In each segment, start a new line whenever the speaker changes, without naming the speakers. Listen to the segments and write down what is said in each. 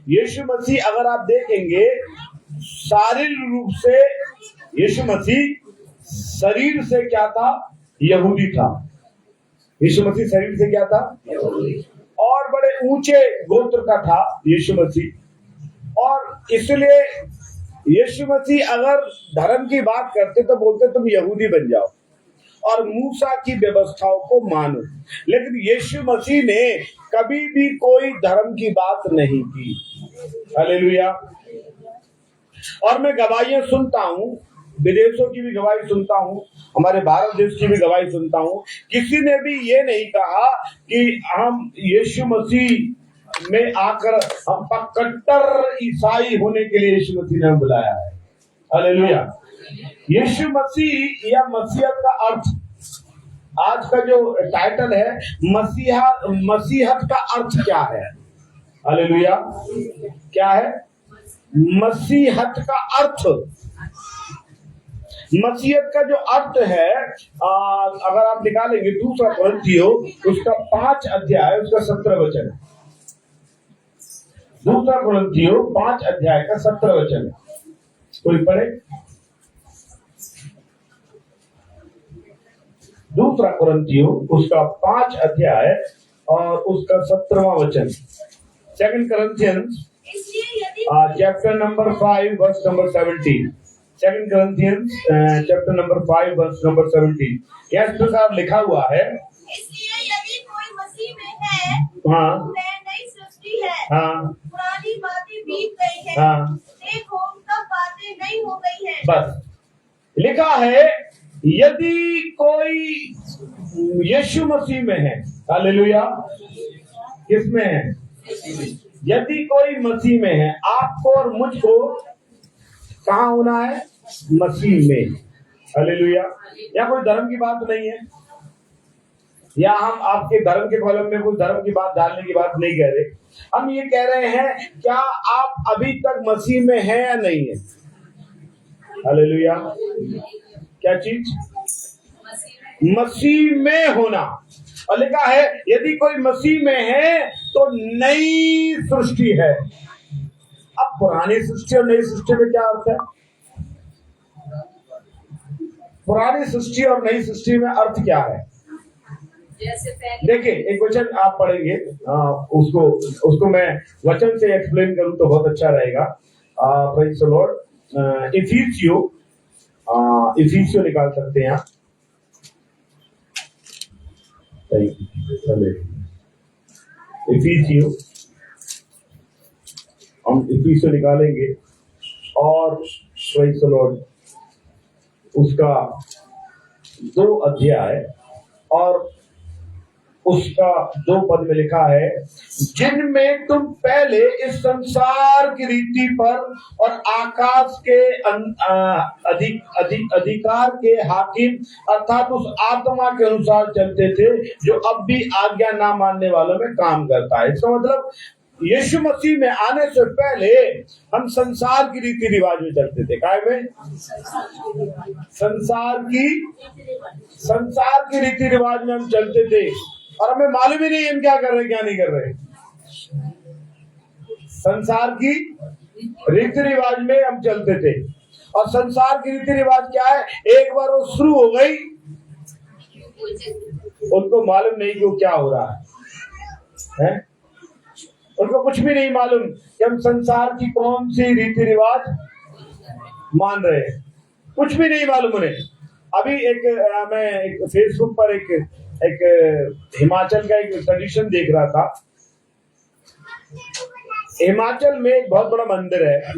यीशु मसीह अगर आप देखेंगे शारीरिक रूप से यीशु मसीह शरीर से क्या था? यहूदी था। यीशु मसीह शरीर से क्या था? और बड़े ऊंचे गोत्र का था यीशु मसीह। और इसलिए यीशु मसीह अगर धर्म की बात करते तो बोलते तुम यहूदी बन जाओ और मूसा की व्यवस्थाओं को मानो। लेकिन यीशु मसीह ने कभी भी कोई धर्म की बात नहीं की। हालेलुया। और मैं गवाहियां सुनता हूं, विदेशों की भी गवाही सुनता हूं, हमारे भारत देश की भी गवाही सुनता हूं। किसी ने भी ये नहीं कहा कि हम यीशु मसीह में आकर हम कट्टर ईसाई होने के लिए यीशु मसीह ने हमें बुलाया है। हालेलुया। यीशु मसीह या मसीहत का अर्थ, आज का जो टाइटल है मसीहत का अर्थ क्या है? हालेलुया। क्या है मसीहत का अर्थ? मसीहत का जो अर्थ है, अगर आप निकालेंगे 2 कुरिन्थियों उसका 5 अध्याय उसका 17 वचन। 2 कुरिन्थियों 5 अध्याय का 17 वचन, कोई पढ़े? 2 कुरिन्थियों उसका 5 अध्याय और उसका 17वां वचन। 2 Corinthians chapter number 5 verse number 17। 2 Corinthians chapter number 5 verse number 17। क्या इस प्रकार लिखा हुआ है?
इसलिए यदि कोई मसीह में है,
हाँ,
वह नई सृष्टि है।
हाँ,
पुरानी बातें बीत गई है,
हाँ,
देखो सब बातें नई हो गई है।
बस लिखा है यदि कोई यीशु मसीह में है। हालेलुया। किसमें है? यदि कोई मसीह में है। आपको और मुझको कहाँ होना है? मसीह में। हालेलुया। या कोई धर्म की बात नहीं है, या हम आपके धर्म के कॉलम में कोई धर्म की बात डालने की बात नहीं कह रहे। हम ये कह रहे हैं क्या आप अभी तक मसीह में हैं या नहीं है? हालेलुया। क्या चीज? मसीह में होना। और लिखा है यदि कोई मसीह में है तो नई सृष्टि है। अब पुरानी सृष्टि और नई सृष्टि में क्या अर्थ है? पुरानी सृष्टि और नई सृष्टि में अर्थ क्या है? देखिए एक वचन आप पढ़ेंगे, उसको मैं वचन से एक्सप्लेन करूं तो बहुत अच्छा रहेगा। Praise the Lord. इफिसियों निकाल सकते हैं आप। हम इफिसियों निकालेंगे और प्रेज़ द लॉर्ड उसका 2 अध्याय और उसका 2 पद में लिखा है जिनमें तुम पहले इस संसार की रीति पर और आकाश के अधिकार के हाकिम अर्थात उस आत्मा के अनुसार चलते थे जो अब भी आज्ञा ना मानने वालों में काम करता है। इसका मतलब यीशु मसीह में आने से पहले हम संसार की रीति रिवाज में चलते थे। काय में? संसार की रीति रिवाज में हम चलते थे और हमें मालूम ही नहीं हम क्या कर रहे क्या नहीं कर रहे। संसार की रीति रिवाज में हम चलते थे और संसार की रीति रिवाज क्या है? एक बार वो शुरू हो गई उनको मालूम नहीं कि वो क्या हो रहा है? उनको कुछ भी नहीं मालूम कि हम संसार की कौन सी रीति रिवाज मान रहे हैं। कुछ भी नहीं मालूम उन्हें। अभी मैं फेसबुक पर एक हिमाचल का एक ट्रेडिशन देख रहा था। हिमाचल में एक बहुत बड़ा मंदिर है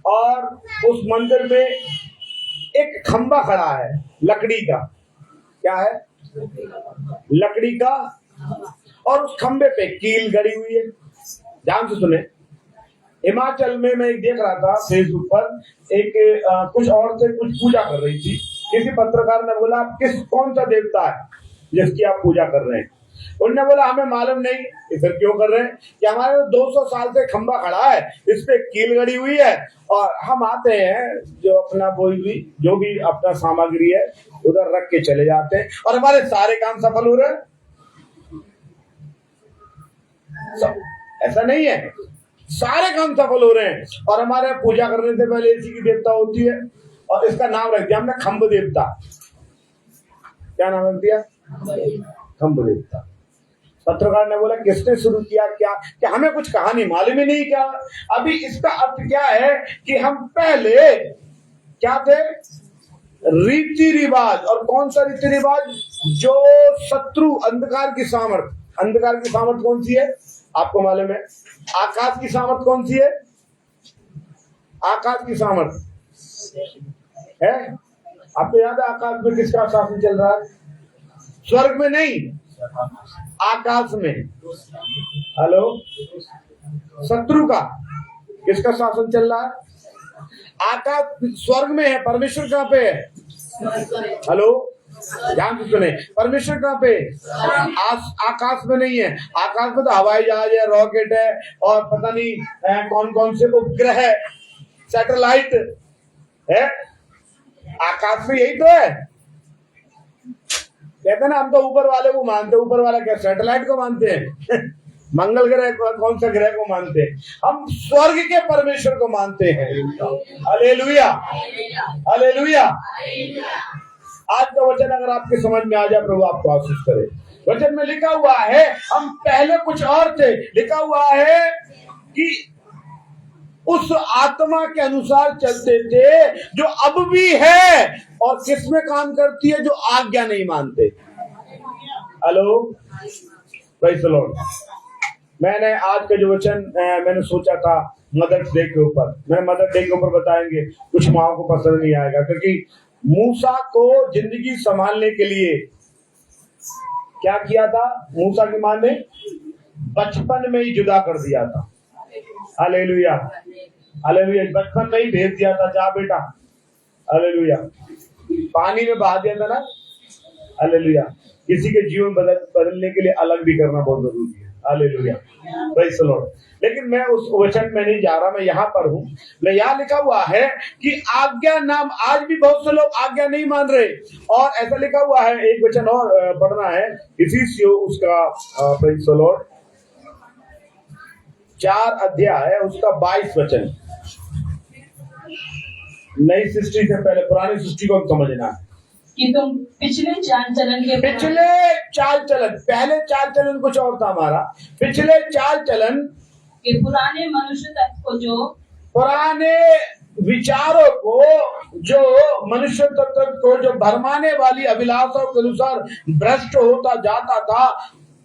और उस मंदिर में एक खंबा खड़ा है लकड़ी का। क्या है? लकड़ी का। और उस खंबे पे कील गड़ी हुई है। ध्यान से सुने। हिमाचल में मैं एक देख रहा था फेसबुक पर, कुछ औरतें कुछ पूजा कर रही थी। किसी पत्रकार ने बोला कौन सा देवता है जिसकी आप पूजा कर रहे हैं? उन्होंने बोला हमें मालूम नहीं। फिर क्यों कर रहे हैं? कि हमारे 200 साल से खंबा खड़ा है, इस पे कील गड़ी हुई है और हम आते हैं जो अपना जो भी अपना सामग्री है उधर रख के चले जाते हैं और हमारे सारे काम सफल हो रहे हैं। ऐसा नहीं है, सारे काम सफल हो रहे हैं। और हमारे पूजा करने से पहले इसी की देवता होती है, और इसका नाम रख दिया हमने खंभ देवता। क्या नाम रख दिया? खंभ देवता। पत्रकार ने बोला किसने शुरू किया, क्या हमें कुछ कहानी मालूम ही नहीं क्या। अभी इसका अर्थ क्या है कि हम पहले क्या थे? रीति रिवाज। और कौन सा रीति रिवाज? जो शत्रु अंधकार की सामर्थ। अंधकार की सामर्थ कौन सी है आपको मालूम है? आकाश की सामर्थ कौन सी है? आकाश की सामर्थ है। आपको याद है आकाश में किसका शासन चल रहा है? स्वर्ग में नहीं, आकाश में। हेलो, शत्रु का किसका शासन चल रहा है? आकाश स्वर्ग में है, परमेश्वर कहाँ पे है? हेलो, ध्यान से सुने, परमेश्वर कहाँ पे? आकाश में नहीं है। आकाश में तो हवाई जहाज है, रॉकेट है, और पता नहीं कौन कौन से उपग्रह है, सैटेलाइट है। आकाश में यही तो है। कहते ना हम तो ऊपर वाले को मानते, ऊपर वाला क्या सैटेलाइट को मानते हैं? मंगल ग्रह कौन सा ग्रह को मानते हैं? हम स्वर्ग के परमेश्वर को मानते हैं। Hallelujah, hallelujah. आज का वचन अगर आपके समझ में आ जाए, प्रभु आपको आशीष करे। वचन में लिखा हुआ है हम पहले कुछ और थे। लिखा हुआ है कि उस आत्मा के अनुसार चलते थे जो अब भी है, और किसमें काम करती है? जो आज्ञा नहीं मानते। Hello, praise the Lord. मैंने आज का जो वचन मैंने सोचा था मदर्स डे के ऊपर, मैंने मदर डे के ऊपर बताएंगे, कुछ माओ को पसंद नहीं आएगा, क्योंकि मूसा को जिंदगी संभालने के लिए क्या किया था? मूसा की मां ने बचपन में ही जुदा कर दिया था। Hallelujah, hallelujah. बचपन में ही भेज दिया था, जा बेटा। हालेलुया। पानी में बहा दिया था ना। हालेलुया। किसी के जीवन बदलने के लिए अलग भी करना बहुत जरूरी है। Hallelujah, praise the Lord. लेकिन मैं उस वचन में नहीं जा रहा, मैं यहाँ पर हूँ। मैं यहाँ लिखा हुआ है कि आज्ञा नाम, आज भी बहुत से लोग आज्ञा नहीं मान रहे। और ऐसा लिखा हुआ है, एक वचन और पढ़ना है, इफिसियों उसका प्रेज़ द लॉर्ड 4 अध्याय है, उसका 22 वचन। नई सृष्टि से पहले पुरानी सृष्टि को समझना है
कि तुम पिछले चाल चलन के
पहले चाल चलन कुछ और था हमारा। पिछले चाल चलन
के पुराने मनुष्य तत्व को, जो
पुराने विचारों को, जो मनुष्य तत्व को, जो भरमाने वाली अभिलाषाओं के अनुसार भ्रष्ट होता जाता था,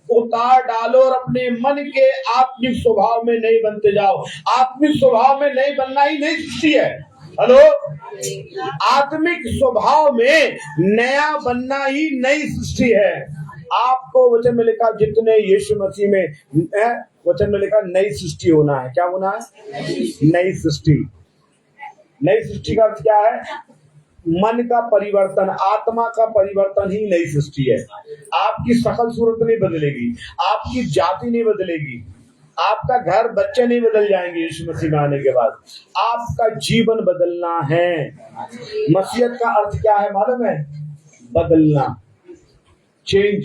उतार डालो और अपने मन के आत्मिक स्वभाव में नहीं बनते जाओ। आत्मिक स्वभाव में नहीं बनना ही नई सृष्टि है। हेलो, आत्मिक स्वभाव में नया बनना ही नई सृष्टि है। आपको वचन में लिखा, जितने यीशु मसीह में है, वचन में लिखा नई सृष्टि होना है। क्या होना है? नई सृष्टि। नई सृष्टि का अर्थ क्या है? मन का परिवर्तन, आत्मा का परिवर्तन ही नई सृष्टि है। आपकी शकल सूरत नहीं बदलेगी, आपकी जाति नहीं बदलेगी, आपका घर, बच्चे नहीं बदल जाएंगे यीशु मसीह में आने के बाद। आपका जीवन बदलना है। मसीहत का अर्थ क्या है मालूम है? बदलना, चेंज।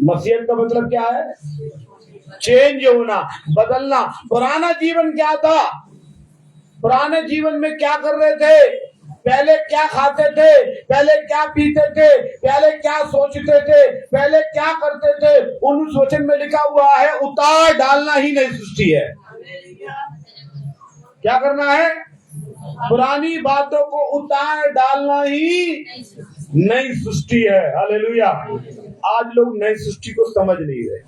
मसीहत का मतलब क्या है? चेंज होना, बदलना। पुराना जीवन क्या था? पुराने जीवन में क्या कर रहे थे? पहले क्या खाते थे, पहले क्या पीते थे, पहले क्या सोचते थे, पहले क्या करते थे, उन वचन में लिखा हुआ है उतार डालना ही नई सृष्टि है। क्या करना है? पुरानी बातों को उतार डालना ही नई सृष्टि है। हालेलुया। आज लोग नई सृष्टि को समझ नहीं रहे।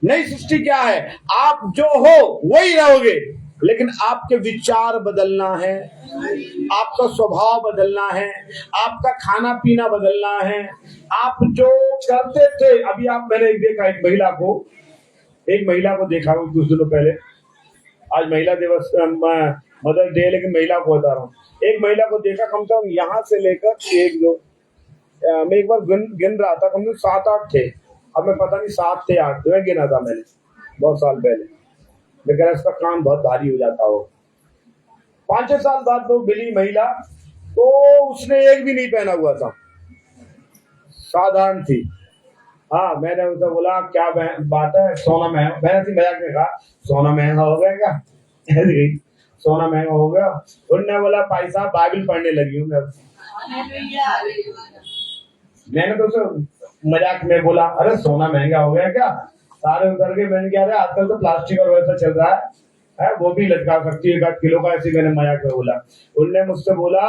नई सृष्टि क्या है? आप जो हो वही रहोगे, लेकिन आपके विचार बदलना है, आपका स्वभाव बदलना है, आपका खाना पीना बदलना है। आप जो करते थे, अभी आप, मैंने देखा एक महिला को देखा कुछ दिनों पहले। आज महिला दिवस, मदर डे, लेकिन महिला को बता रहा हूँ। एक महिला को देखा, कम से कम यहाँ से लेकर मैं एक बार गिन रहा था, कम से कम 7-8 थे। अब मैं पता नहीं 7 थे 8 थे, मैं गिना था मैंने बहुत साल पहले। लेकिन इसका काम बहुत भारी हो जाता हो। 5-6 साल बाद वो मिली महिला, तो उसने एक भी नहीं पहना हुआ था, साधारण थी। हाँ, मैंने उनसे बोला क्या बात है, सोना महंगा, मैंने ऐसी मजाक में कहा सोना महंगा हो गया क्या? ऐसे ही, सोना महंगा हो गया। उन्होंने बोला भाई साहब बाइबल पढ़ने लगी हूँ मैं। मैंने तो उसे मजाक में बोला अरे सोना महंगा हो गया क्या? सारे उतर के मैंने क्या रहा आजकल तो प्लास्टिक और वैसा चल रहा है वो भी लटका सकती है 1 किलो का, ऐसे मैंने मजाक में बोला। उनने मुझसे बोला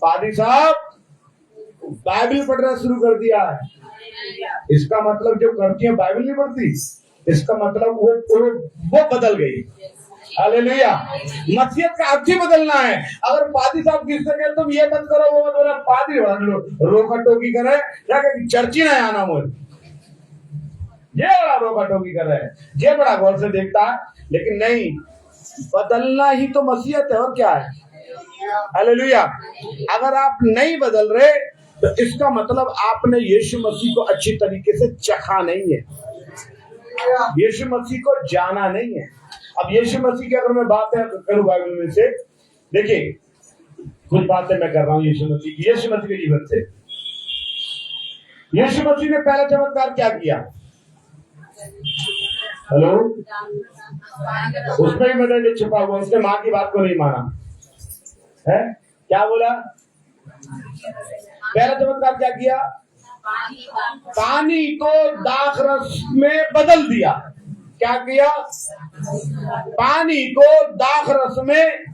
पादी साहब बाइबल पढ़ना शुरू कर दिया है, इसका मतलब जो करती है बाइबल नहीं पढ़ती, इसका मतलब वो बदल गई। हालेलुया। मसीहत का अर्थ ही बदलना है। अगर पादी साहब किससे कहे तुम ये मत करो वो मत बोला, पादी रोका टोकी करे क्या चर्ची ना आना मुझे, ये बड़ा रोका टोकी कर रहे हैं, ये बड़ा गौर से देखता है, लेकिन नहीं, बदलना ही तो मसीहत है और क्या है। हालेलुया। अगर आप नहीं बदल रहे तो इसका मतलब आपने यीशु मसीह को अच्छी तरीके से चखा नहीं है, यीशु मसीह को जाना नहीं है। अब यीशु मसीह की अगर मैं बातें करूं बाइबल में से, देखिए कुछ बातें मैं कर रहा हूं यीशु मसीह के जीवन से। यीशु मसीह ने पहला चमत्कार क्या किया? हेलो, उसमें भी मतलब छुपा हुआ, उसने माँ की बात को नहीं माना है। क्या बोला? पहला चमत्कार क्या किया? पानी को दाख रस में बदल दिया। क्या किया? पानी को दाख रस में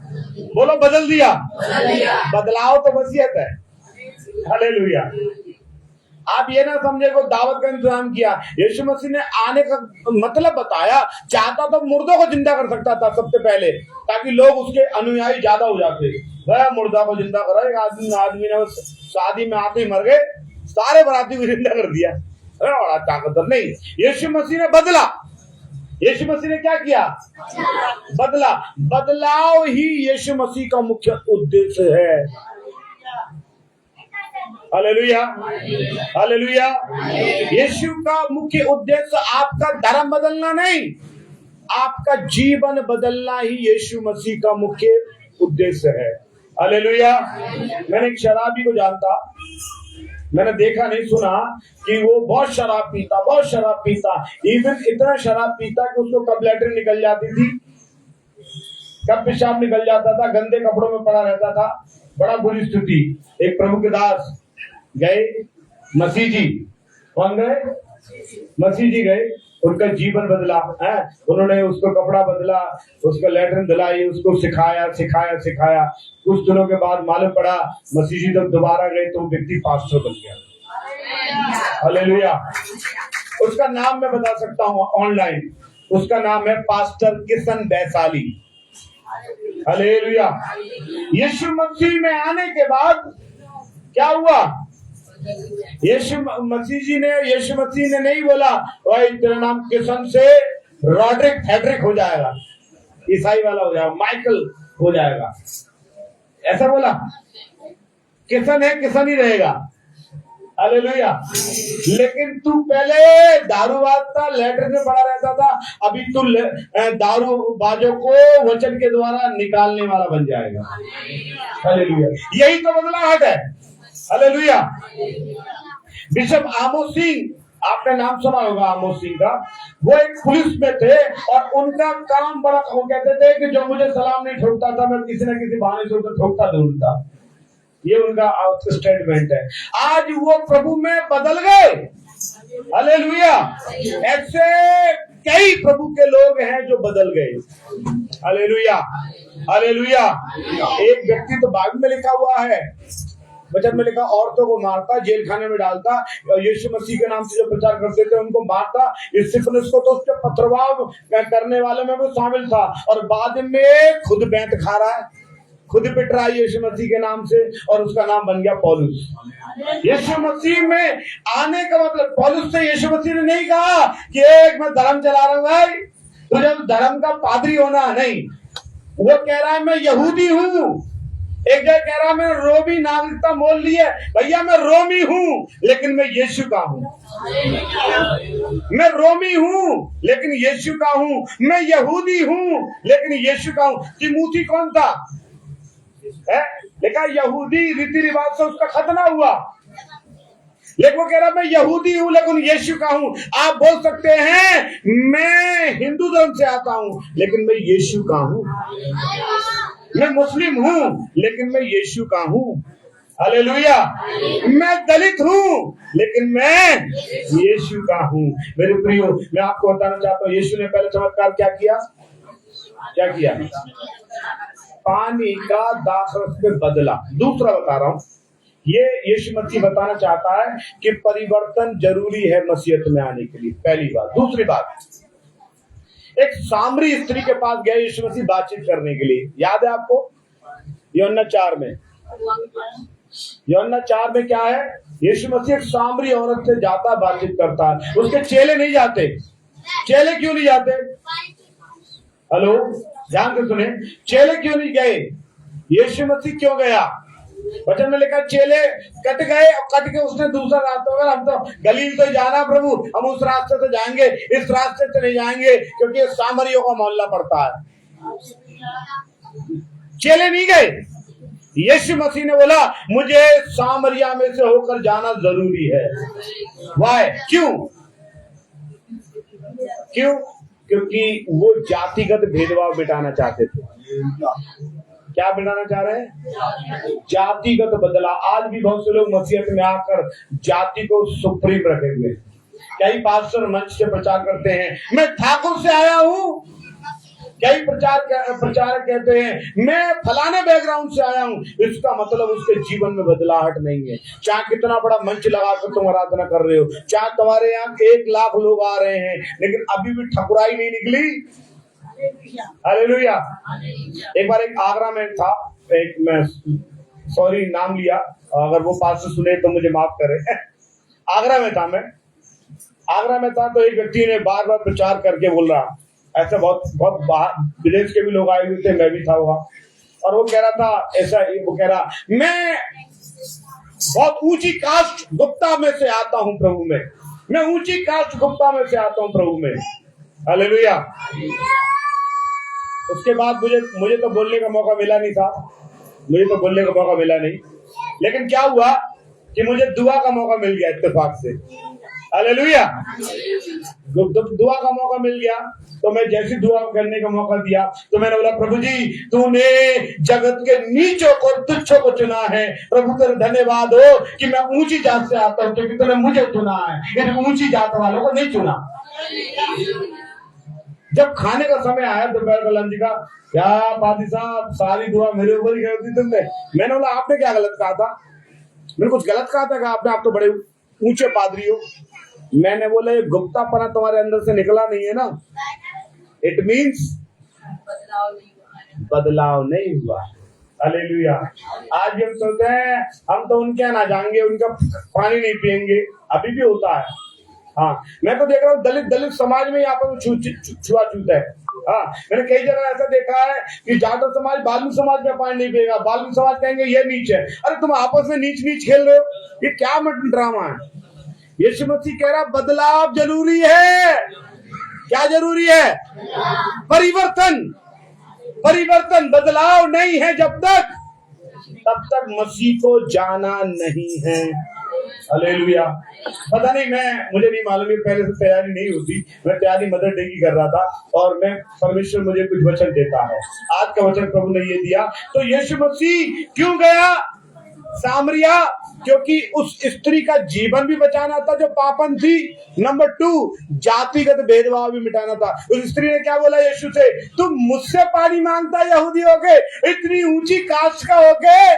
बोलो बदल दिया। बदलाव तो मसीहत है। हालेलुया। आप ये ना समझे को दावत का इंतजाम किया। यीशु मसीह ने आने का मतलब बताया, चाहता तो मुर्दों को जिंदा कर सकता था सबसे पहले, ताकि लोग उसके अनुयायी ज्यादा हो जाते। वह मुर्दा को जिंदा करा, एक आदमी ने शादी में आते ही मर गए, सारे बराती को जिंदा कर दिया। बड़ा ताकतवर नहीं, यीशु मसीह ने बदला। यीशु मसीह ने क्या किया? बदला। बदलाव ही यीशु मसीह का मुख्य उद्देश्य है। Hallelujah, hallelujah. यीशु का मुख्य उद्देश्य आपका धर्म बदलना नहीं, आपका जीवन बदलना ही यीशु मसीह का मुख्य उद्देश्य है। हालेलुया। मैंने एक शराबी को जानता, मैंने देखा नहीं सुना कि वो बहुत शराब पीता, इवन इतना शराब पीता कि उसको कब लैट्रिन निकल जाती थी, कब पेशाब निकल जाता था, गंदे कपड़ों में पड़ा रहता था, बड़ा बुरी स्थिति। एक प्रभु के दास गए, मसीह जी, कौन गए? मसीह जी गए, उनका जीवन बदला है। उन्होंने उसको कपड़ा बदला, उसका लैट्रिन दिलाई, उसको सिखाया। कुछ दिनों के बाद मालूम पड़ा मसीह जी जब दोबारा गए तो व्यक्ति पास्टर बन गया। हालेलुया। उसका नाम मैं बता सकता हूँ ऑनलाइन, उसका नाम है पास्टर किशन वैशाली। हालेलुया। यीशु मसीह में आने के बाद क्या हुआ? यीशु मसीह ने नहीं बोला भाई तेरा नाम किशन से रॉड्रिक फैड्रिक हो जाएगा, ईसाई वाला हो जाएगा, माइकल हो जाएगा, ऐसा बोला? किशन है, किशन ही रहेगा। हालेलुया। लेकिन तू पहले दारूबाज था, लैट्रिन में पड़ा रहता था, अभी तू दारूबाजों को वचन के द्वारा निकालने वाला बन जाएगा। हालेलुया। यही तो बदलाहट है। हालेलुया। बिशप आमोस सिंह, आपने नाम सुना होगा आमोस सिंह का। वो एक पुलिस में थे और उनका काम बड़ा, वो कहते थे कि जो मुझे सलाम नहीं ठोकता था मैं किसी न किसी बहाने से उसे ठोकता जरूर था। ये उनका स्टेटमेंट है। आज वो प्रभु में बदल गए। हालेलुया। ऐसे कई प्रभु के लोग हैं जो बदल गए। Hallelujah, hallelujah. एक व्यक्ति तो बाइबल में लिखा हुआ है, वचन में लिखा, औरतों को मारता, जेल खाने में डालता, यीशु मसीह के नाम से जो प्रचार करते थे उनको मारता। स्तिफनुस को तो उसके पथरवाह करने वाले में वो शामिल था, और बाद में खुद बैंत खा रहा है, खुद पिट रहा है यीशु मसीह के नाम से, और उसका नाम बन गया पौलुस। यीशु मसीह में आने का मतलब, पौलुस से यीशु मसीह ने नहीं कहा कि एक मैं धर्म चला रहा हूं भाई, तुझे धर्म का पादरी होना नहीं। वो कह रहा है मैं यहूदी हूं। एक जगह कह रहा है मैंने रोमी नागरिकता मोल ली है। भैया मैं रोमी हूं लेकिन मैं यीशु का हूं। मैं रोमी हूं लेकिन यीशु का हूं। मैं यहूदी हूं लेकिन यीशु का हूं। तिमोथी कौन था? है लिखा यहूदी रीति रिवाज से उसका खतना हुआ, लेकिन वो कह रहा मैं यहूदी हूं लेकिन यीशु का हूं। आप बोल सकते हैं मैं हिंदू धर्म से आता हूं लेकिन मैं यीशु का हूं। मैं मुस्लिम हूं लेकिन मैं यीशु का हूं। हालेलुया। मैं दलित हूं लेकिन मैं यीशु का हूं। मेरे प्रियो, मैं आपको बताना चाहता हूं यीशु ने पहले चमत्कार क्या किया? क्या किया? पानी का दाखरस में बदला। दूसरा बता रहा हूं, ये यीशु मसीह बताना चाहता है कि परिवर्तन जरूरी है मसीहत में आने के लिए। पहली बात। दूसरी बात, एक सामरी स्त्री के पास गया यीशु मसीह बातचीत करने के लिए। याद है आपको? यूहन्ना 4 में। यूहन्ना 4 में क्या है? यीशु मसीह एक सामरी औरत से जाता, बातचीत करता है। उसके चेले नहीं जाते। चेले क्यों नहीं जाते? हेलो, ध्यान से सुने। चेले क्यों नहीं गए? यीशु मसीह क्यों गया? वचन में लिखा चेले कट गए और कट के उसने दूसरा रास्ता होगा। हम तो गलील तो जाना प्रभु, हम उस रास्ते से जाएंगे, इस रास्ते से नहीं जाएंगे क्योंकि ये सामरियों का मोहल्ला पड़ता है। चेले नहीं गए। यीशु मसीह ने बोला मुझे सामरिया में से होकर जाना जरूरी है। वाई? क्यों? क्यों? क्योंकि वो जातिगत भेदभाव मिटाना चाहते थे। क्या मिटाना चाह रहे हैं? जातिगत बदलाव। आज भी बहुत से लोग मसीहत में आकर जाति को सुप्रीम रखे हुए। कई पास्टर मंच से प्रचार करते हैं मैं ठाकुर से आया हूं। कई प्रचारक कहते हैं मैं फलाने बैकग्राउंड से आया हूं। इसका मतलब उसके जीवन में बदलाहट नहीं है। चाहे कितना बड़ा मंच लगाकर तुम आराधना कर रहे हो, चाहे तुम्हारे यहाँ 1 लाख लोग आ रहे हैं, लेकिन अभी भी ठकुराई नहीं निकली। हालेलुया। एक बार एक आगरा में था, एक मैं सॉरी नाम लिया, अगर वो पास्टर सुने तो मुझे माफ करें। आगरा में था मैं। आगरा में था तो एक व्यक्ति ने बार बार प्रचार करके बोल रहा, ऐसा बहुत विदेश के भी लोग आए हुए थे, मैं भी था हुआ, और वो कह रहा था ऐसा, वो कह रहा मैं बहुत ऊंची कास्ट गुप्ता में से आता हूं प्रभु में। मैं ऊंची कास्ट गुप्ता में से आता हूं प्रभु में। हालेलुया। उसके बाद मुझे तो बोलने का मौका मिला नहीं था। मुझे तो बोलने का मौका मिला नहीं, लेकिन क्या हुआ कि मुझे दुआ का मौका मिल गया इत्तेफाक से। हालेलुया। दुआ का मौका मिल गया तो मैं जैसी दुआ करने का मौका दिया तो मैंने बोला प्रभु जी तूने जगत के नीचों को तुच्छों को चुना है। प्रभु तेरा धन्यवाद हो कि मैं ऊंची जात से आता हूँ क्योंकि तूने मुझे चुना है, इन ऊंची जात वालों को नहीं चुना। जब खाने का समय आया दोपहर का लंच का, क्या पादी साहब सारी दुआ मेरे ऊपर ही कर दी तुमने। मैंने बोला आपने क्या गलत कहा था? मैंने कुछ गलत कहा था? आपने, आप तो बड़े ऊंचे पादरी हो। मैंने बोला ये गुप्तापना तुम्हारे अंदर से निकला नहीं है ना, इट मीन्स बदलाव नहीं हुआ। हालेलुया। आज भी हम सोचते हैं हम तो उनके यहाँ ना जाएंगे, उनका पानी नहीं पियेंगे, अभी भी होता है। हाँ, मैं तो देख रहा हूँ दलित समाज में यहाँ पर छुआछूत है। हाँ, मैंने कई जगह ऐसा देखा है कि जाटव समाज बालू समाज में पानी नहीं पिएगा, बालू समाज कहेंगे ये नीच है। अरे तुम आपस में नीच नीच खेल रहे हो, ये क्या ड्रामा है? यीशु मसीह कह रहा बदलाव जरूरी है। क्या जरूरी है? परिवर्तन। परिवर्तन, बदलाव नहीं है जब तब तक मसीह को जाना नहीं है। हालेलुया। पता नहीं, मुझे नहीं मालूम, ये पहले से तैयारी नहीं होती। मैं तैयारी मदर डे की कर रहा था और मैं परमेश्वर मुझे कुछ वचन देता है। आज का वचन प्रभु ने ये दिया। तो यीशु मसीह क्यों गया सामरिया? क्योंकि उस स्त्री का जीवन भी बचाना था जो पापन थी। नंबर 2, जातिगत भेदभाव भी मिटाना था। उस स्त्री ने क्या बोला यीशु से? तुम मुझसे पानी मांगता यहूदी होके, इतनी ऊंची कास्ट का होके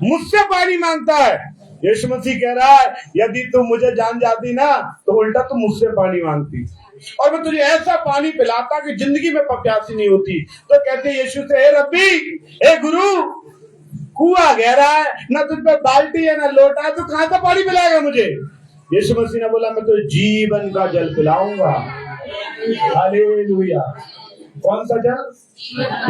मुझसे पानी मांगता है। यीशु मसीह कह रहा है यदि तुम मुझे जान जाती ना तो उल्टा तुम मुझसे पानी मांगती और मैं तुझे ऐसा पानी पिलाता कि जिंदगी में प्यासी नहीं होती। तो कहते यीशु से, हे रब्बी, हे गुरु, कुआं गहरा है, ना तुझ पे बाल्टी है ना लोटा है, तो कहां से पानी पिलाएगा मुझे? यीशु मसीह ने बोला मैं तुझे जीवन का जल पिलाऊंगा। हालेलुया। कौन सा जल?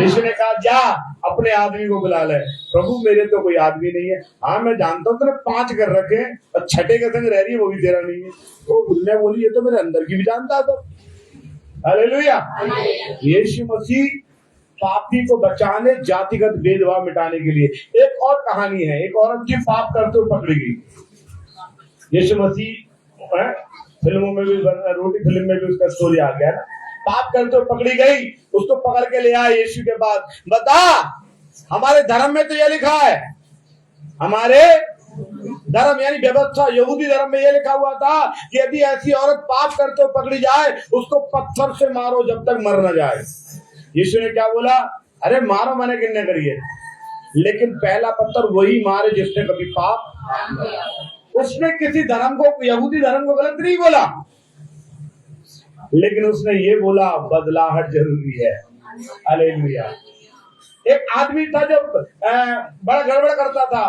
यीशु ने कहा जा अपने आदमी को बुला ले। प्रभु मेरे तो कोई आदमी नहीं है। हाँ मैं जानता हूँ तेरे 5 घर रखे और छठे के संग रह रही है, वो भी तेरा नहीं है। तो उसने बोली ये तो मेरे अंदर की भी जानता था। हालेलुया। यीशु मसीह पापी को बचाने, जातिगत भेदभाव मिटाने के लिए। एक और कहानी है, एक औरत की पाप करते हुए पकड़ी गई। यीशु मसीह फिल्मों में भी रोटी फिल्म में भी उसका स्टोरी आ गया ना। पाप करते हुए पकड़ी गई, उसको पकड़ के ले आए यीशु के पास। बता, हमारे धर्म में तो ये लिखा है, हमारे धर्म यानी व्यवस्था यहूदी धर्म में ये लिखा हुआ था कि यदि ऐसी औरत पाप करते हुए पकड़ी जाए उसको पत्थर से मारो जब तक मर न जाए। यीशु ने क्या बोला? अरे मारो मना किन्ने करिए, लेकिन पहला पत्थर वही मारे जिसने कभी पाप। उसने किसी धर्म को, यहूदी धर्म को गलत नहीं बोला, लेकिन उसने ये बोला बदलाहट जरूरी है। हालेलुया। एक आदमी था जब बड़ा गड़बड़ करता था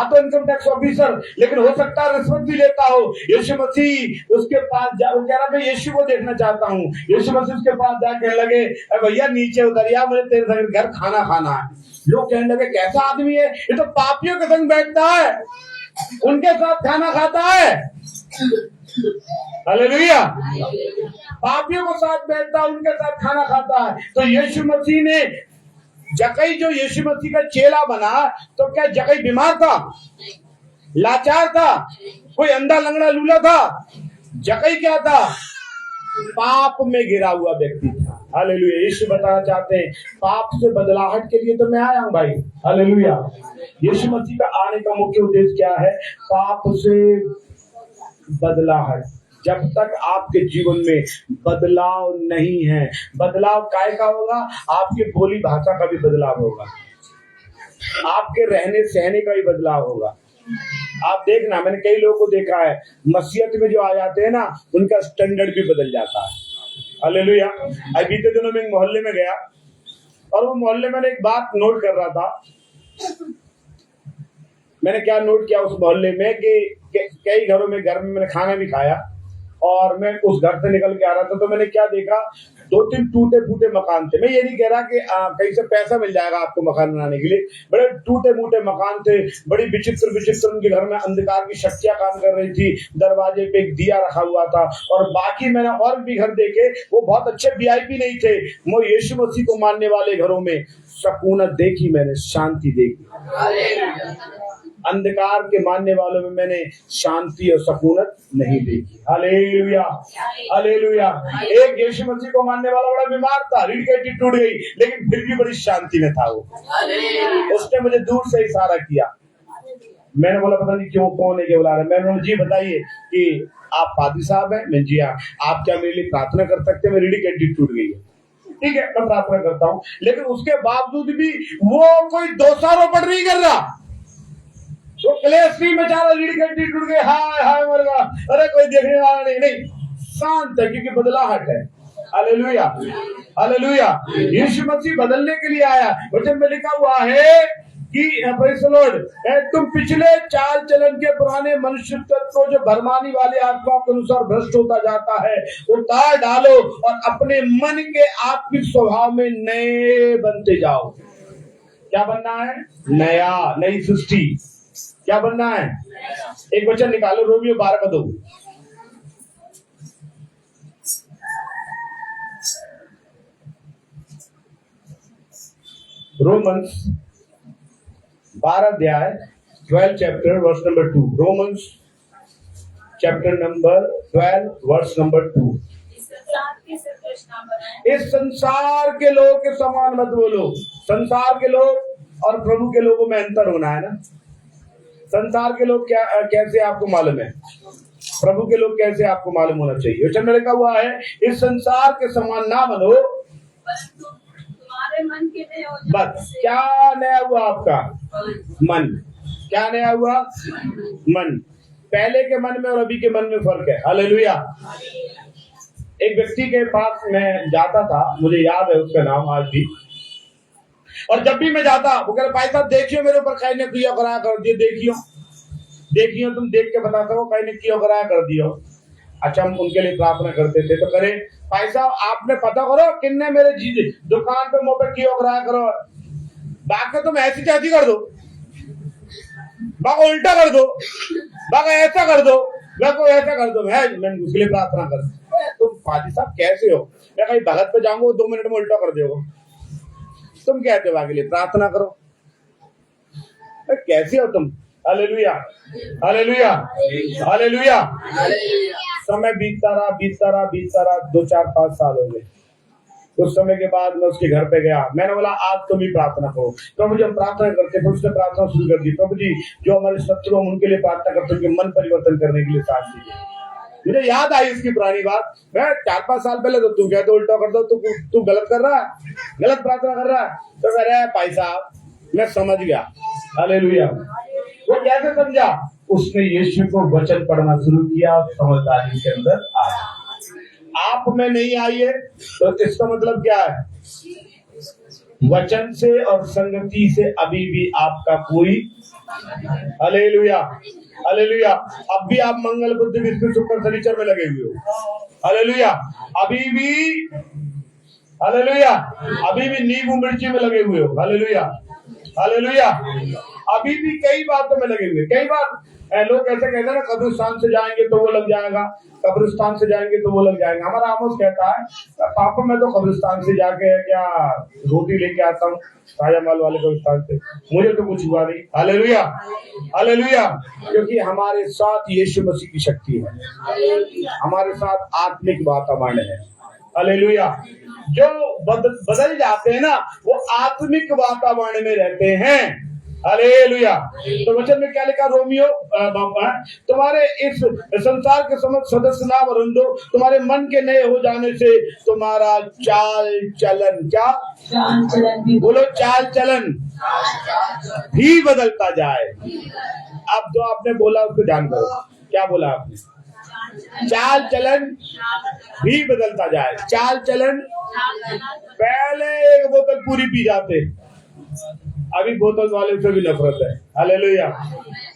तो इनकम टैक्स ऑफिसर, लेकिन हो सकता है रिश्वत भी लेता हो। यीशु मसीह उसके पास जा, वो कह रहा मैं यीशु को देखना चाहता हूँ। यीशु मसीह उसके पास जाके लगे, भैया नीचे उतरिया, मुझे तेरे संग घर खाना खाना है। लोग कहने लगे कैसा आदमी है, ये तो पापियों के संग बैठता है, उनके साथ खाना खाता है। हालेलुया। पापियों के साथ बैठता, उनके साथ खाना खाता है। तो यीशु मसीह ने, जकई जो यीशु मसीह का चेला बना, तो क्या जकई बीमार था, लाचार था, कोई अंधा लंगड़ा लूला था? जकई क्या था? पाप में गिरा हुआ व्यक्ति था। हालेलुया। यीशु बताना चाहते हैं पाप से बदलाहट के लिए तो मैं आया हूं भाई। हालेलुया। यीशु मसीह का आने का मुख्य उद्देश्य क्या है? पाप से बदलाहट। जब तक आपके जीवन में बदलाव नहीं है, बदलाव काय का होगा? आपके बोली भाषा का भी बदलाव होगा, आपके रहने सहने का भी बदलाव होगा। आप देखना, मैंने कई लोगों को देखा है मसीहत में जो आ जाते हैं ना, उनका स्टैंडर्ड भी बदल जाता है। हालेलुया। अभी बीते दिनों में एक मोहल्ले में गया और वो मोहल्ले में एक बात नोट कर रहा था। मैंने क्या नोट किया उस मोहल्ले में कि कई घरों में, घर में मैंने खाना भी खाया और मैं उस घर से निकल के आ रहा था तो मैंने क्या देखा, 2-3 टूटे फूटे मकान थे। मैं ये नहीं कह रहा कि कहीं से पैसा मिल जाएगा आपको मकान बनाने के लिए, बड़े टूटे फूटे मकान थे, बड़ी विचित्र विचित्र उनके घर में अंधकार की शक्तियां काम कर रही थी, दरवाजे पे एक दिया रखा हुआ था। और बाकी मैंने और भी घर देखे, वो बहुत अच्छे VIP नहीं थे। वो यीशु मसीह को मानने वाले घरों में सकूनत देखी मैंने, शांति देखी। अंधकार के मानने वालों में मैंने शांति और सकूनत नहीं देखी। Hallelujah, hallelujah. एक यीशु मसीह को मानने वाला बड़ा बीमार था, रीढ़ की हड्डी टूट गई, लेकिन फिर भी बड़ी शांति में था वो। उसने मुझे दूर से इशारा किया, मैंने बोला पता नहीं क्यों, कौन है के बुला रहे। मैंने बोला जी बताइए कि आप पादी साहब हैं? मैं जी हाँ। आप क्या मेरे लिए प्रार्थना कर सकते हैं? मेरी रीढ़ की हड्डी टूट गई है। ठीक है, मैं प्रार्थना करता हूँ। लेकिन उसके बावजूद भी वो कोई दोषारोपण नहीं कर रहा, वो क्लेश नहीं मचा रहा, रीढ़ की हड्डी टूट गई, हाय हाय मर गया, अरे कोई देखने वाला नहीं, नहीं, शांत है क्योंकि बदलाहट है। Hallelujah, hallelujah. यीशु मसीह बदलने के लिए आया। वचन में लिखा हुआ है कि प्रेज़ द लॉर्ड, तुम पिछले चाल चलन के पुराने मनुष्य को जो भरमाने वाले आत्मा के अनुसार भ्रष्ट होता जाता है उतार डालो और अपने मन के आत्मिक स्वभाव में नए बनते जाओ। क्या बनना है? नया, नई सृष्टि। क्या बनना है? एक वचन निकालो, रोमियो 12:2। रोमन्स 12 अध्याय 12 chapter verse number 2। Romans chapter number 12 verse number 2। इस संसार के लोग के समान मत बोलो। संसार के लोग और प्रभु के लोगों में अंतर होना है ना। संसार के लोग क्या कैसे आपको मालूम है, प्रभु के लोग कैसे आपको मालूम होना चाहिए। वचन में लिखा हुआ है इस संसार के समान ना बनो,
तुम्हारे मन के नए हो जाने
बस।
से।
क्या नया हुआ आपका? मन। क्या नया हुआ? मन। पहले के मन में और अभी के मन में फर्क है। हालेलुया। एक व्यक्ति के पास मैं जाता था, मुझे याद है उसका नाम आज भी, और जब भी मैं जाता वो कह रहे भाई साहब देखियो मेरे ऊपर कहीं ने किया कराया कर दिया, देखियो देखियो, तुम देख के बता सको कहीं ने किया कराया कर दियो। अच्छा, हम उनके लिए प्रार्थना करते थे तो करे भाई साहब आपने पता करो किन्ने मेरे दुकान पे मुंह पे किया कराया करो, बाकी तुम ऐसी चाची कर दो, बाकी उल्टा कर दो, बाकी ऐसा कर दो, बाकी ऐसा कर दो। मैं उसके लिए प्रार्थना कर, तुम पाजी साहब कैसे हो? मैं कहीं भगत पे जाऊंगा 2 मिनट में उल्टा कर दोगे, तुम कहते हो आगे लिए प्रार्थना करो। कैसे हो तुम? Hallelujah, hallelujah, hallelujah. समय बीतता रहा 2-4-5 साल हो गए। कुछ समय के बाद मैं उसके घर पे गया। मैंने बोला आज तुम ही प्रार्थना करो। प्रभु जी हम प्रार्थना करते, फिर उसने प्रार्थना शुरू कर दी, प्रभु जी जो हमारे शत्रु हम उनके लिए प्रार्थना करते, उनके मन परिवर्तन करने के लिए साथ दीजिए। मुझे याद आई इसकी पुरानी बात। मैं 4-5 साल पहले तो तू कहते उल्टा कर दो, तू गलत कर रहा है, गलत प्रार्थना कर रहा है। तो कह रहा है भाई साहब मैं समझ गया। हालेलुया। वो कैसे समझा? उसने यीशु को वचन पढ़ना शुरू किया, समझदारी के अंदर आया। आप में नहीं आई है तो इसका मतलब क्या है? वचन से और संगति से अभी भी आपका कोई, हालेलुया, हालेलुया। अब भी आप मंगल बुद्ध विष्णु शुक्र शनिचर में लगे हुए हो। हालेलुया। अभी भी, हालेलुया, अभी भी नींबू मिर्ची में लगे हुए हो। Hallelujah, hallelujah. अभी भी कई बातों में लगे हुए। कई बार लोग ऐसे कहते हैं ना, कब्रिस्तान से जाएंगे तो वो लग जाएगा, कब्रिस्तान से जाएंगे तो वो लग जाएगा। हमारा आमोस कहता है पापा मैं तो कब्रिस्तान से जाके क्या रोटी लेके आता हूँ ताजा माल वाले कब्रिस्तान से, मुझे तो कुछ हुआ नहीं। Hallelujah, hallelujah. क्योंकि हमारे साथ यीशु मसीह की शक्ति है, हमारे साथ आत्मिक वातावरण है। हालेलुया। जो बदल जाते हैं ना वो आत्मिक वातावरण में रहते हैं। हालेलुया। तो वचन में क्या लिखा? रोमियो तुम्हारे इस संसार के समस्त सदस्य ना बन दो, तुम्हारे मन के नए हो जाने से तुम्हारा चाल चलन, क्या
चाल चलन भी,
बोलो, चाल चलन भी बदलता जाए। अब जो आपने बोला उसको ध्यान करो, क्या बोला आपने? चाल चलन भी बदलता जाए। चाल चलन, पहले एक बोतल पूरी पी जाते, अभी बोतल वाले से भी नफरत है। हालेलुया।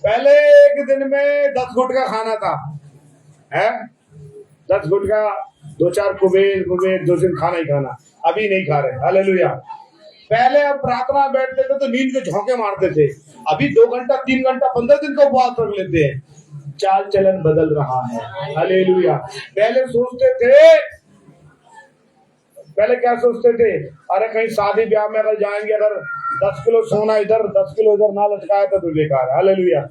पहले एक दिन में 10 गुटखा खाना था, है 10 गुटखा, 2-4 कुबेर 2 दिन खाना ही खाना, अभी नहीं खा रहे। हालेलुया। पहले अब प्रार्थना बैठते थे तो नींद के झोंके मारते थे, अभी 2 घंटा 3 घंटा 15 दिन का उपवास रख लेते हैं। चाल चलन बदल रहा है। हालेलुया। पहले सोचते थे, पहले क्या सोचते थे? अरे कहीं शादी ब्याह में अगर जाएंगे, अगर 10 किलो सोना इधर 10 किलो इधर ना लटकाया तो बेकार। हालेलुया।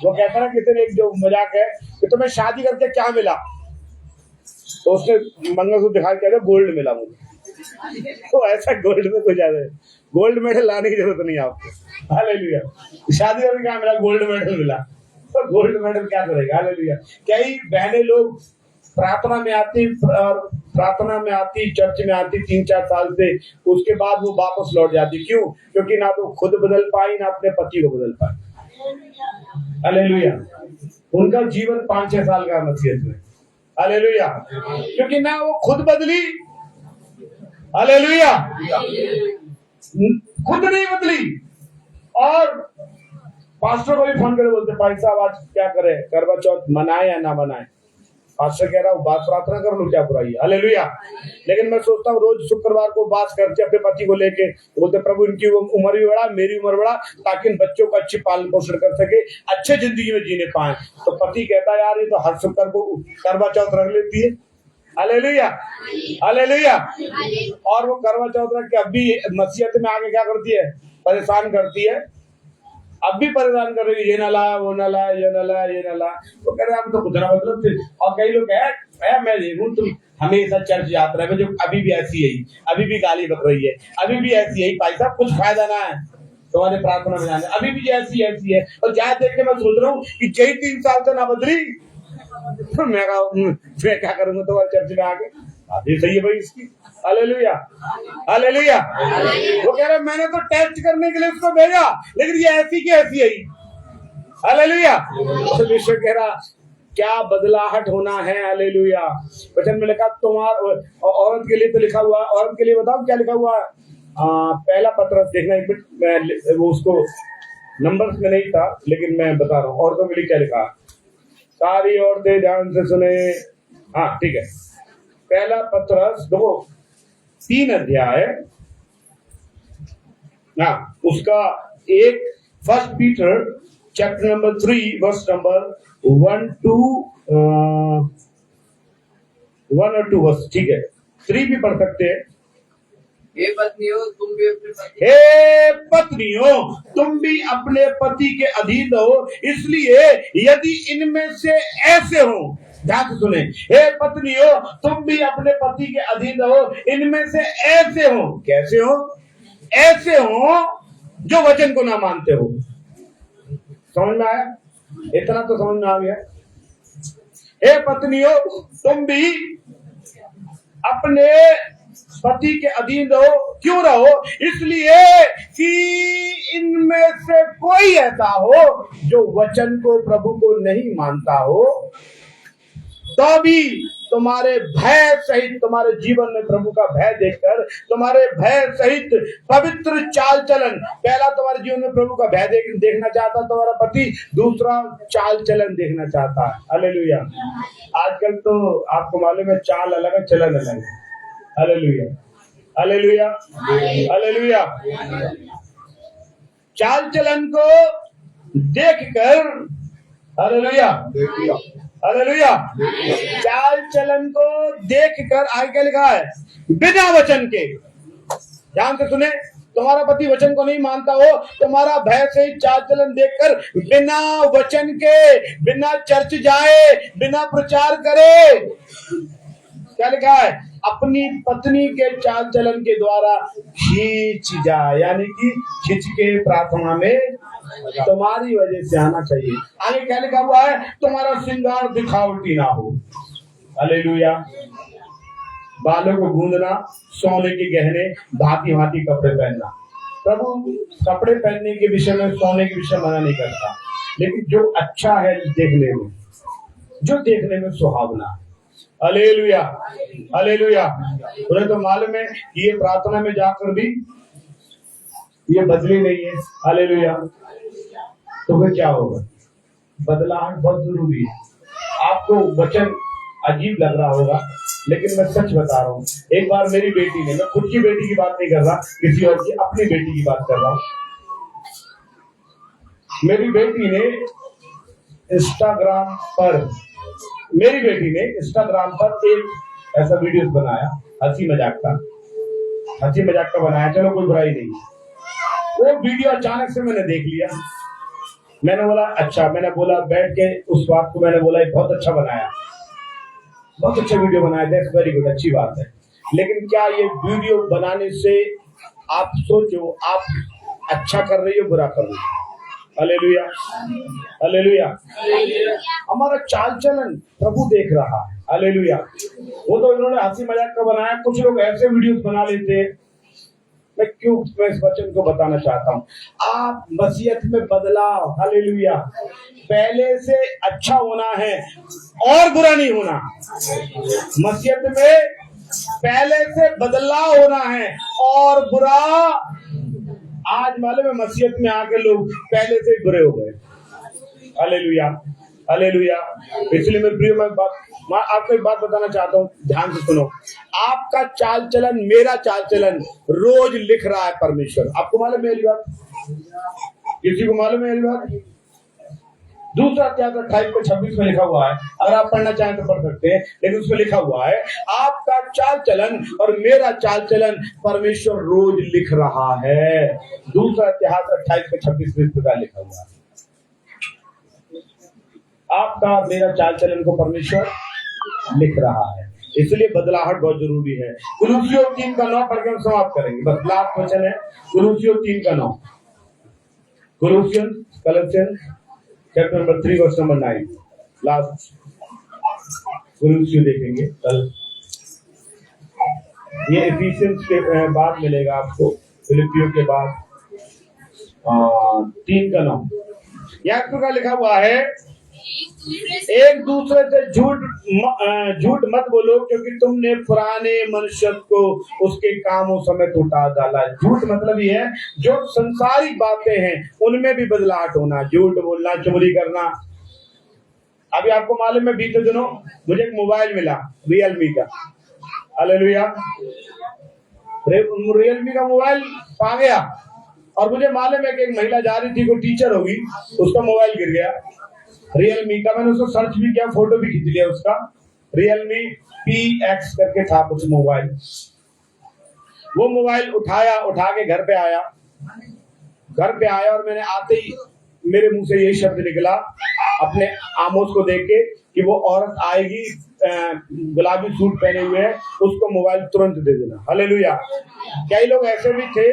वो कहता है किसी ने एक जो मजाक है कि तुम्हें शादी करके क्या मिला, तो उसने मंगलसूत्र दिखा के गोल्ड मिला मुझे। तो ऐसा गोल्ड में कुछ ज्यादा गोल्ड मेडल लाने की जरूरत नहीं आपको। हालेलुया। शादी करके क्या मिला? गोल्ड मेडल मिला। तो गोल्ड मेडल क्या करेगा? हालेलुया। कई बहनें लोग प्रार्थना में आती चर्च में आती 3-4 साल से, उसके बाद वो वापस लौट जाती। क्यों? क्योंकि ना तो खुद बदल पाई ना अपने पति को बदल पाई। हालेलुया। उनका जीवन 5-6 साल का मसीहत में। हालेलुया। क्योंकि ना वो खुद बदली, हालेलुया, खुद नहीं बदली। और पास्टर को भी फोन करके बोलते भाई साहब आज क्या करें, करवा चौथ मनाए या ना मनाए? पास्टर कह रहा हूँ बात प्रार्थना कर लो, क्या बुराई है? हालेलुया। लेकिन मैं सोचता हूँ रोज शुक्रवार को बात करके अपने पति को लेके बोलते प्रभु इनकी उम्र भी बढ़ा, मेरी उम्र बढ़ा, ताकि इन बच्चों का अच्छी पालन पोषण कर सके, अच्छे जिंदगी में जीने पाए। तो पति कहता है यार ये तो हर शुक्र को करवा चौथ रख लेती है। Hallelujah, hallelujah. और वो करवा चौथ रख के अब भी मसीहत में आगे क्या करती है? परेशान करती है। अब भी परेशान कर रही है, ये ना ला, वो ना ला, ये ना ला, ये ना ला। तो कह रहे हम तो खुद ना मतलब थे। और कई लोग है मैं देखूं तुम हमेशा चर्च यात्रा में जो अभी भी ऐसी है, अभी भी गाली बक रही है, अभी भी ऐसी है। भाई साहब कुछ फायदा ना है तुम्हारे प्रार्थना में जाने, अभी भी ऐसी है। और जहाँ देख के मैं सोच रहा हूँ कि जय 3 साल से ना बदली, तो मैं क्या करूंगा तुम्हारे चर्च में आके? ये सही है भाई इसकी। Hallelujah, hallelujah. वो कह रहे मैंने तो टेस्ट करने के लिए उसको भेजा, लेकिन ये ऐसी की ऐसी है। हालेलुया। तो विश्व कह रहा क्या बदलाहट होना है। हालेलुया। वचन में लिखा तुम्हारा औरत के लिए तो लिखा हुआ, औरत के लिए बताओ क्या लिखा हुआ? पहला पत्रस देखना एक मिनट, वो उसको नंबर्स में नहीं था लेकिन मैं बता रहा हूँ औरतों के लिए क्या लिखा। सारी औरतें ध्यान से सुने। हाँ ठीक है, पहला पत्रस देखो 3 अध्याय, उसका 1 Peter chapter number 3 verse number 1 और 2 वर्स, ठीक है 3 भी पढ़ सकते हैं।
हे पत्नियों तुम भी अपने पति
हे पत्नियों तुम भी अपने पति के अधीन रहो, इसलिए यदि इनमें से ऐसे हो, ध्यान से सुने, हे पत्नियों तुम भी अपने पति के अधीन रहो, इनमें से ऐसे हो, कैसे हो? ऐसे हो जो वचन को ना मानते हो। समझ में आया? इतना तो समझ में आ गया। हे पत्नियों तुम भी अपने पति के अधीन रहो, क्यों रहो? इसलिए कि इनमें से कोई ऐसा हो जो वचन को, प्रभु को नहीं मानता हो, तो भी तुम्हारे भय सहित, तुम्हारे जीवन में प्रभु का भय देखकर, तुम्हारे भय सहित पवित्र चाल चलन, पहला तुम्हारे जीवन में प्रभु का भय देखना चाहता है तुम्हारा पति, दूसरा चाल चलन देखना चाहता है। हालेलुया। आजकल तो आपको मालूम है चाल अलग है, चलन अलग है। Hallelujah, hallelujah, hallelujah. चाल चलन को देखकर, हालेलुया, हालेलुया, चाल चलन को देखकर, आगे क्या लिखा है? बिना वचन के, ध्यान से सुने, तुम्हारा पति वचन को नहीं मानता हो, तुम्हारा भय से चाल चलन देखकर बिना वचन के, बिना चर्च जाए, बिना प्रचार करे, क्या लिखा है? अपनी पत्नी के चाल चलन के द्वारा खींच जाए, यानी कि खींच के प्रार्थना में तुम्हारी वजह से आना चाहिए। आगे क्या लिखा हुआ है? तुम्हारा श्रृंगार दिखावटी ना हो। हालेलुया। बालों को गूंदना, सोने के गहने, भांति भांति कपड़े पहनना। प्रभु कपड़े पहनने के विषय में, सोने के विषय मना नहीं करता, लेकिन जो अच्छा है देखने में, जो देखने में सुहावना। Hallelujah, hallelujah. उन्हें तो मालूम है कि ये प्रार्थना में जाकर भी ये बदली नहीं है। हालेलुया। तो फिर क्या होगा? बदलाव बहुत जरूरी है। आपको वचन अजीब लग रहा होगा, लेकिन मैं सच बता रहा हूँ। एक बार मेरी बेटी ने, मैं खुद की बेटी की बात नहीं कर रहा, किसी और की, अपनी बेटी की बात कर रहा हूँ। मेरी बेटी ने इंस्टाग्राम पर एक ऐसा वीडियो बनाया, हंसी मजाक का बनाया, चलो कोई बुराई नहीं। वो वीडियो अचानक से मैंने देख लिया, मैंने बोला अच्छा, मैंने बोला बैठ के उस बात को, मैंने बोला बहुत अच्छा बनाया, बहुत अच्छा वीडियो बनाया, दैट्स वेरी गुड, अच्छी बात है। लेकिन क्या ये वीडियो बनाने से, आप सोचो, आप अच्छा कर रही हो, बुरा कर रही हो? Hallelujah, hallelujah. हमारा चाल चलन प्रभु देख रहा है। हालेलुया। वो तो इन्होंने हंसी मजाक का बनाया, कुछ लोग ऐसे वीडियोस बना लेते हैं। मैं इस वचन को बताना चाहता हूँ, आप मसीहत में बदलाव, हालेलुया, पहले से अच्छा होना है और बुरा नहीं होना। मसीहत में पहले से बदलाव होना है और बुरा, आज मालूम है मसीहत में आके लोग पहले से बुरे हो गए। Hallelujah, hallelujah. इसलिए मैं आपको एक बात बताना चाहता हूँ, ध्यान से सुनो। आपका चाल चलन, मेरा चाल चलन रोज लिख रहा है परमेश्वर। आपको मालूम है ये बात? किसी को मालूम है ये बात? दूसरा अध्याय 28-26 में लिखा हुआ है, अगर आप पढ़ना चाहें तो पढ़ सकते हैं, लेकिन उसमें लिखा हुआ है आपका चाल चलन और मेरा चाल चलन परमेश्वर रोज लिख रहा है। दूसरा अध्याय 28-26 में लिखा हुआ है, आपका मेरा चाल चलन को परमेश्वर लिख रहा है। इसलिए बदलाहट बहुत जरूरी है। कुलुसियों 3:9 पढ़ के हम समाप्त करेंगे, बस लास्ट वचन है कुलुसियों 3:9। Colossians chapter number 3 verse number 9, last कुलुसियों देखेंगे कल। ये एफिशिएंस के बाद मिलेगा आपको, फिलिपियों के बाद 3:9। यहाँ का लिखा हुआ है एक दूसरे से झूठ मत बोलो, क्योंकि तुमने पुराने मनुष्य को उसके कामों समेत उठा डाला। झूठ मतलब ये है जो संसारिक बातें हैं उनमें भी बदलाव होना, झूठ बोलना, चोरी करना। अभी आपको मालूम है बीते दिनों मुझे एक मोबाइल मिला रियलमी का। हालेलुया। रियलमी का मोबाइल पा गया और मुझे मालूम है कि एक महिला जा रही थी, कोई टीचर होगी, उसका मोबाइल गिर गया रियलमी का। मैंने उसको सर्च भी किया, फोटो भी खींच लिया उसका। रियलमी PX करके था कुछ मोबाइल। वो मोबाइल उठा के घर पे आया और मैंने आते ही मेरे मुंह से यही शब्द निकला अपने आमोस को देख के कि वो औरत आएगी गुलाबी सूट पहने हुए है, उसको मोबाइल तुरंत दे देना। हालेलुया। कई लोग ऐसे भी थे,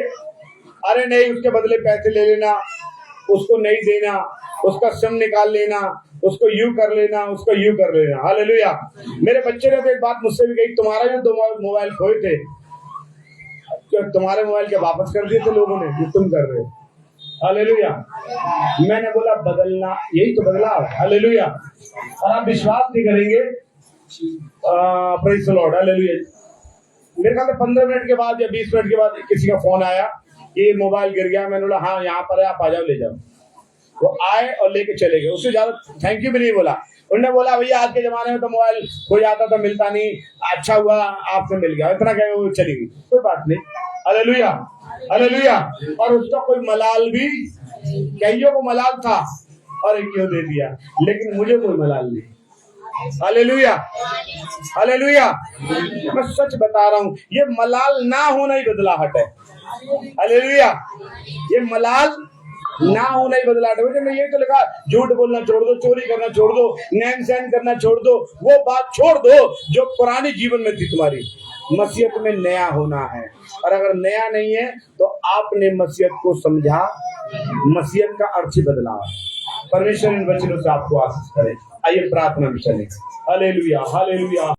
अरे नहीं उसके बदले पैसे ले लेना, उसको नहीं देना, उसका सिम निकाल लेना, उसको यूं कर लेना, उसको यूं कर लेना। हालेलुया। मेरे बच्चे ने तो एक बात मुझसे भी कही, तुम्हारा जो दो मोबाइल खोए थे, तुम्हारे मोबाइल के वापस कर दिए थे लोगों ने, जो तुम कर रहे हो। हालेलुया। मैंने बोला बदलना, यही तो बदलाव है। हालेलुया। और आप विश्वास नहीं करेंगे, प्रेज़ द लॉर्ड। हालेलुया। मेरे ख्याल से 15 मिनट के बाद या 20 मिनट के बाद किसी का फोन आया, ये मोबाइल गिर गया। मैंने बोला हाँ यहाँ पर है, आप आ जाओ ले जाओ। वो आए और लेके चले गए, उससे ज्यादा थैंक यू भी नहीं बोला। उन्होंने बोला भैया आज के जमाने में तो मोबाइल खो जाता था, मिलता नहीं, अच्छा हुआ आपसे मिल गया, इतना कहे वो चली गई, कोई बात नहीं। हालेलुया। हालेलुया। और उसका कोई मलाल भी, कईयों को मलाल था और एक क्यों दे दिया, लेकिन मुझे कोई मलाल नहीं। हालेलुया। हालेलुया। मैं सच बता रहा हूं, ये मलाल ना होना ही बदलाहट है। हालेलुया। ये मलाल ना होना ही बदलाहट है। मैं ये तो लिखा, झूठ बोलना छोड़ दो, चोरी करना छोड़ दो, नैन सहन करना छोड़ दो, वो बात छोड़ दो जो पुराने जीवन में थी तुम्हारी। मसीहत में नया होना है, और अगर नया नहीं है तो आपने मसीहत को समझा, मसीहत का अर्थ ही बदला। परमेश्वर इन वचनों से आपको आशीष करे। आइए प्रार्थना में चलें। हालेलुया। हालेलुया।